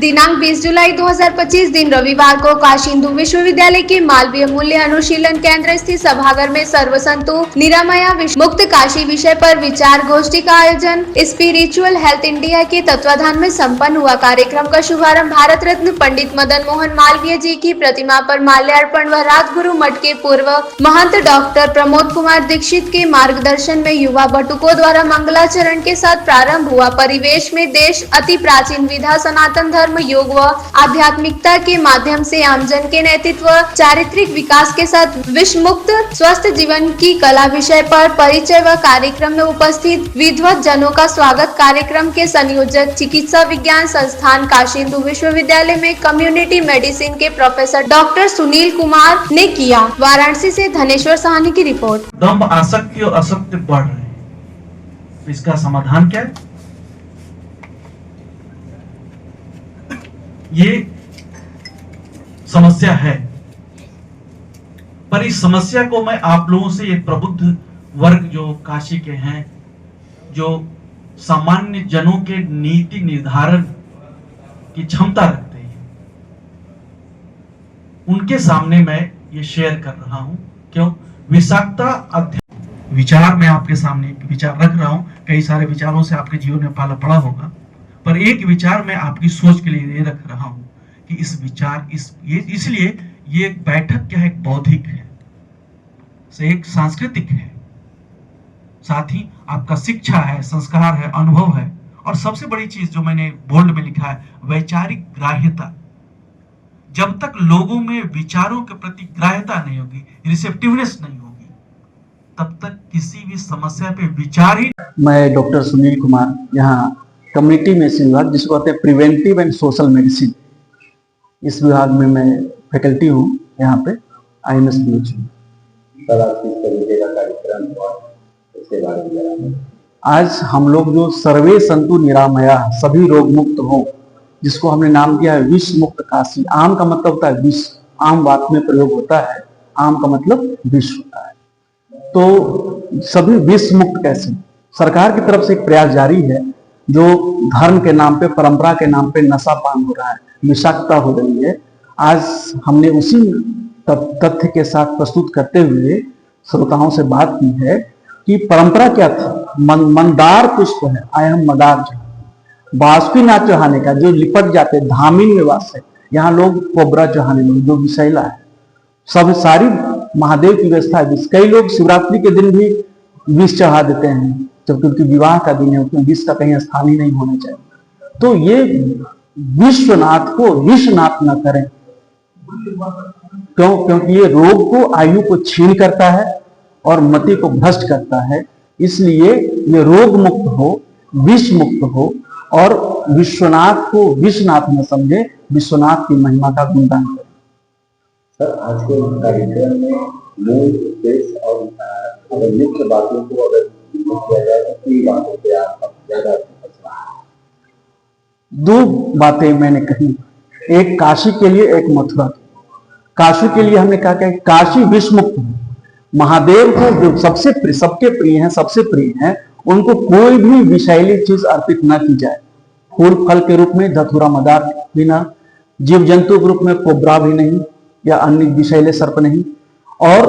दिनांक 20 जुलाई 2025 दिन रविवार को काशी हिंदू विश्वविद्यालय के मालवीय मूल्य अनुशीलन केंद्र स्थित सभागार में सर्वसंतु निरामया मुक्त काशी विषय पर विचार गोष्ठी का आयोजन स्पिरिचुअल हेल्थ इंडिया के तत्वाधान में संपन्न हुआ। कार्यक्रम का शुभारंभ भारत रत्न पंडित मदन मोहन मालवीय जी की प्रतिमा पर माल्यार्पण व राजगुरु मठ के पूर्व महंत डॉक्टर प्रमोद कुमार दीक्षित के मार्गदर्शन में युवा बटुकों द्वारा मंगलाचरण के साथ प्रारंभ हुआ। परिवेश में देश अति प्राचीन विधा सनातन धर्म योग व आध्यात्मिकता के माध्यम से आमजन के नैतित्व चारित्रिक विकास के साथ विष मुक्त स्वस्थ जीवन की कला विषय पर परिचय व कार्यक्रम में उपस्थित विद्वत जनों का स्वागत कार्यक्रम के संयोजक चिकित्सा विज्ञान संस्थान काशी हिंदू विश्वविद्यालय में कम्युनिटी मेडिसिन के प्रोफेसर डॉक्टर सुनील कुमार ने किया। वाराणसी से धनेश्वर साहनी की रिपोर्ट। दंभ आसक्ति और असत्य बढ़ रहे हैं, इसका समाधान क्या है? ये समस्या है, पर इस समस्या को मैं आप लोगों से, ये प्रबुद्ध वर्ग जो काशी के हैं, जो सामान्य जनों के नीति निर्धारण की क्षमता रखते हैं, उनके सामने मैं ये शेयर कर रहा हूं। क्यों? विषाक्तता विचार मैं आपके सामने विचार रख रहा हूं। कई सारे विचारों से आपके जीवन में पाला पड़ा होगा, पर एक विचार मैं आपकी सोच के लिए ये रख रहा हूं कि इस विचार इसलिए ये एक बैठक क्या है, एक बौद्धिक है, से एक सांस्कृतिक है, साथ ही आपका शिक्षा है, संस्कार है, अनुभव है, और सबसे बड़ी चीज जो मैंने बोल्ड में लिखा है, वैचारिक ग्राह्यता। जब तक लोगों में विचारों के प्रति ग्राह्यता नहीं होगी, रिसेप्टिवनेस नहीं होगी, तब तक किसी भी समस्या पे विचार ही। मैं डॉक्टर सुनील कुमार, यहाँ कम्युनिटी मेडिसिन विभाग, जिसको कहते हैं प्रिवेंटिव एंड सोशल मेडिसिन, इस विभाग में मैं फैकल्टी हूँ यहाँ पे IMS PH। आज हम लोग जो सर्वे संतु निरामया, सभी रोग मुक्त हो, जिसको हमने नाम दिया है विष मुक्त काशी। आम का मतलब होता है विष, आम बात में प्रयोग होता है, आम का मतलब विष होता है। तो सभी विष मुक्त कैसे? सरकार की तरफ से एक प्रयास जारी है, जो धर्म के नाम पे, परंपरा के नाम पे नशा पान हो रहा है, विषाक्तता हो रही है। आज हमने उसी तथ्य के साथ प्रस्तुत करते हुए श्रोताओं से बात की है कि परंपरा क्या थी। मंदार पुष्प है, आयम मदार बाष्पी नाच चढ़ाने का, जो लिपट जाते धामिन में वास है। यहाँ लोग कोबरा चढ़ाने में, जो विषैला है, सब सारी महादेव की व्यवस्था है। कई लोग शिवरात्रि के दिन भी विष चढ़ा देते हैं, जबकि उनकी विवाह का दिन है, उसमें विष का कहीं स्थान ही नहीं होना चाहिए। तो ये विश्वनाथ को विषनाथ न करें। क्यों? क्योंकि ये रोग को, आयु को छीन करता है और मति को भ्रष्ट करता है। इसलिए ये रोग मुक्त हो, विष मुक्त हो, और विश्वनाथ को विश्वनाथ न समझे, विश्वनाथ की महिमा का गुणगान करें। सर, आज के कार्यक्रम में मूल उद्देश्य और मुख्य बातों को अगर किया जाए तो तीन बातों पे आप ज्यादा। दो बातें मैंने कही, एक काशी के लिए, एक मथुरा के। काशी के लिए हमने कहा कि काशी विष मुक्त हो। महादेव को जो सबके प्रिय हैं, सबसे प्रिय हैं, उनको कोई भी विषैली चीज अर्पित न की जाए। फूल फल के रूप में धतूरा मदार भी ना, जीव जंतु के रूप में कोबरा भी नहीं, या अन्य विषैले सर्प नहीं, और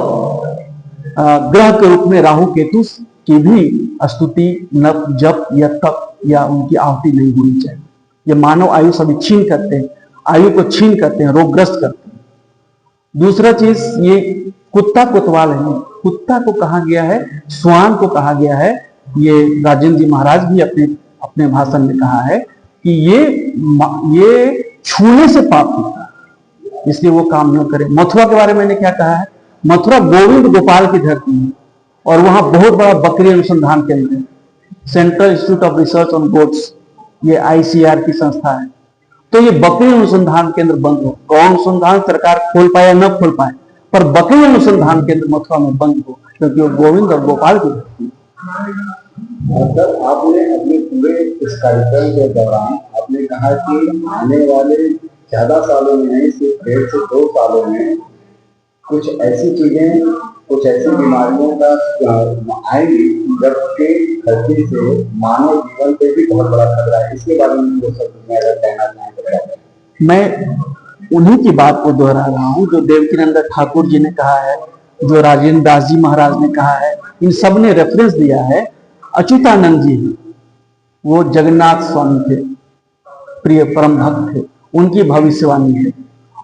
ग्रह के रूप में राहु केतु की भी स्तुति, नप, जप या तप या उनकी आहुति नहीं होनी चाहिए। ये मानव आयु सभी छीन करते हैं, आयु को छीन करते हैं, रोगग्रस्त करते हैं। दूसरा चीज, ये कुत्ता कोतवाल है। कुत्ता को कहा गया है, स्वान को कहा गया है। ये राजेंद्र जी महाराज भी अपने भाषण में कहा है कि ये छूने से पाप होता है, इसलिए वो काम न करे। मथुरा के बारे में मैंने क्या कहा है? मथुरा गोविंद गोपाल की धरती है, और वहां बहुत बड़ा बकरी अनुसंधान केंद्र है, central institute of research on goats, ये ICR की संस्था है। तो ये बकरी अनुसंधान केंद्र बंद हो। गौ अनुसंधान सरकार खोल पाए या न खोल पाए, पर बकरी अनुसंधान केंद्र मथुरा में बंद हो, क्योंकि वो गोविंद और गोपाल की धरती है। सर, आपने अपने पूरे इस कार्यक्रम के दौरान आपने कहा कि आने वाले ज्यादा सालों में नहीं, सिर्फ 1.5 से 2 सालों में कुछ ऐसी चीजें, कुछ ऐसी बीमारियों का आएंगी जबकि धरती से मानव जीवन पे भी बहुत बड़ा खतरा है। इसके बारे में जो सब अगर कहना चाहें तो क्या कहें? मैं उन्हीं की बात को दोहरा रहा हूं जो देवकीनंद ठाकुर जी ने कहा है, जो राजेंद्र दास जी महाराज ने कहा है, इन सब ने रेफरेंस दिया है। अच्युतानंद जी वो जगन्नाथ स्वामी थे, प्रिय परम भक्त थे, उनकी भविष्यवाणी है।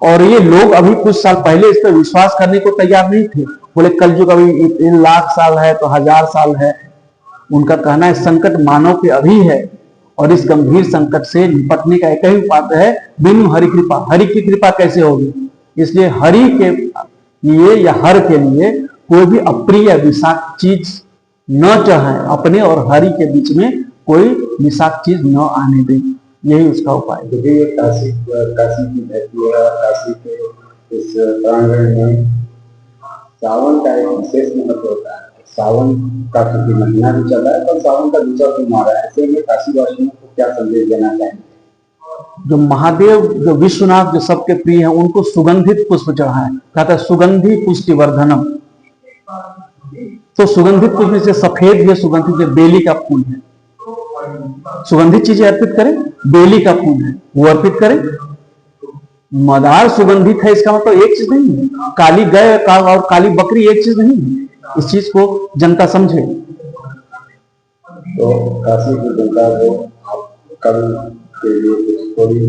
और ये लोग अभी कुछ साल पहले इस पर विश्वास करने को तैयार नहीं थे, बोले कलयुग अभी 1,00,000 साल है तो 1,000 साल है। उनका कहना है संकट मानव के अभी है और इस गंभीर संकट से निपटने का एक ही उपाय है बिनु हरि कृपा। हरि की कृपा कैसे होगी? इसलिए हरि के लिए या हर के लिए कोई भी अप्रिय विषाक्त चीज न चाहे, अपने और हरि के बीच में कोई विषाक्त चीज न आने दे, यही उसका उपाय है। देखिए ये काशी की धरती है और काशी के इस प्रांगण में सावन का एक विशेष महत्व होता है। सावन का क्योंकि महीना भी चल रहा है, तो सावन का दूसरा सोमवार है, ऐसे में काशी वासियों को क्या संदेश देना चाहेंगे? जो महादेव, जो विश्वनाथ, जो सबके प्रिय हैं, उनको सुगंधित पुष्प चढ़ाएं। कहता है सुगंधि पुष्टि वर्धनम। तो सुगंधित पुष्प में से सफेद है, सुगंधित बेली का फूल है, सुगंधित चीजें अर्पित करें। बेली का फूल है वो अर्पित करें। मदार सुगंधित है इसका मतलब एक चीज नहीं है, काली गाय और काली बकरी एक चीज नहीं है। इस चीज को जनता समझे। तो काशी की जनता को आप कल के लिए कुछ थोड़ी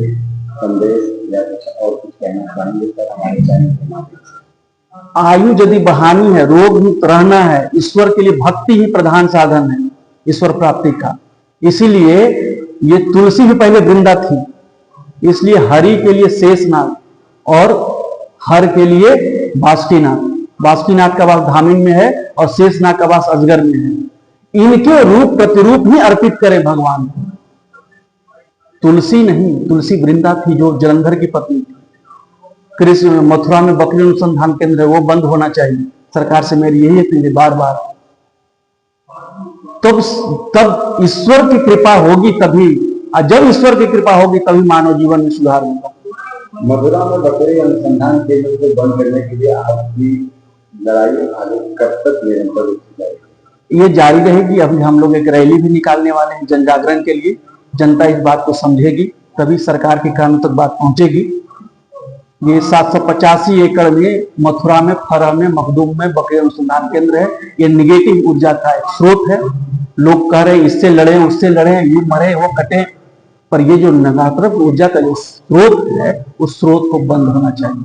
संदेश या कुछ और कुछ कहना चाहेंगे सर हमारे चैनल के माध्यम से? आयु यदि बढ़ानी है, रोग मुक्त रहना है, ईश्वर के लिए भक्ति ही प्रधान साधन है ईश्वर प्राप्ति का। इसीलिए ये तुलसी भी पहले वृंदा थी, इसलिए हरि के लिए शेषनाग और हर के लिए बासुकीनाथ। बासुकीनाथ का वास धामिन में है और शेषनाग का वास अजगर में है। इनके रूप प्रतिरूप ही अर्पित करें भगवान को। तुलसी नहीं, तुलसी वृंदा थी जो जलंधर की पत्नी थी। कृष्ण मथुरा में बकरी अनुसंधान केंद्र है, वो बंद होना चाहिए। सरकार से मेरी यही अपील है बार बार। तब ईश्वर की कृपा होगी तभी, और जब ईश्वर की कृपा होगी तभी मानव जीवन में सुधार होगा। मथुरा में बकरी अनुसंधान केंद्र को बंद करने के लिए आपकी लड़ाई आगे कब तक निरंतर होती जाएगी? ये जारी रहेगी। अभी हम लोग एक रैली भी निकालने वाले हैं जन जागरण के लिए। जनता इस बात को समझेगी तभी सरकार के कानों तक बात पहुंचेगी। ये 785 एकड़ में मथुरा में, फरह में, मखदूम में बकरी अनुसंधान केंद्र है। ये निगेटिव ऊर्जा का एक स्रोत है। लोग कह रहे इससे लड़े, उससे लड़े, ये मरे, वो कटे, पर ये जो नकारात्मक ऊर्जा का जो स्रोत है उस स्रोत को बंद होना चाहिए।